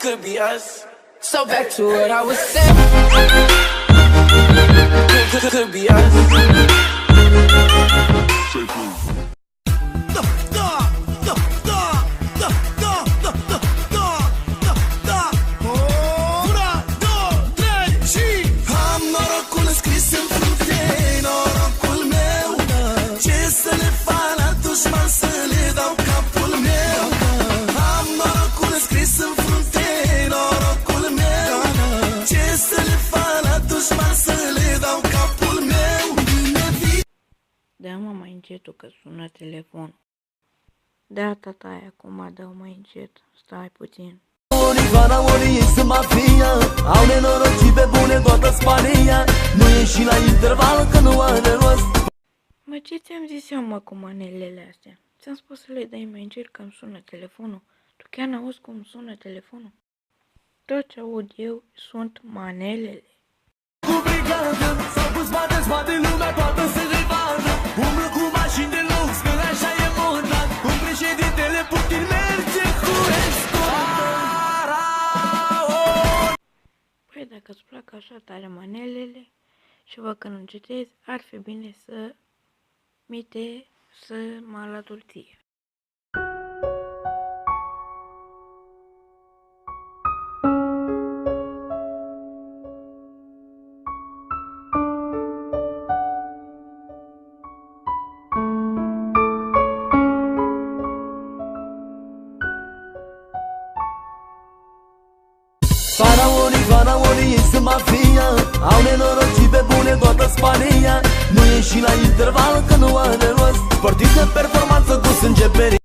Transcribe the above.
could be us. So back to what I was saying. Could be us. Dă-mă mai încetul că sună telefonul. Da, tataie, acum dă mai încet. Stai puțin. Ori sunt mafia, au nenorocit pe bune toată Spania. Nu ieși la interval că nu are rost. Mă, ce ți-am zis eu, mă, cu manelele astea? Ți-am spus să le dai mai încet că îmi sună telefonul. Tu chiar n-auzi cum sună telefonul? Tot ce aud eu sunt manelele. Cu brigadă, s-au pus spate lumea toată se revadă. Umblă cu mașini de lux, că așa e moda. Un președintele Putin merge cu escortă. Păi, dacă îți plac așa tare manelele și văd că nu încetezi, ar fi bine să mă alături ție. Faraonii sunt mafia, au nenorocit pe bune toată Spania. Nu ieși la interval că nu are rost. Sportiv de performanță cu sânge perit.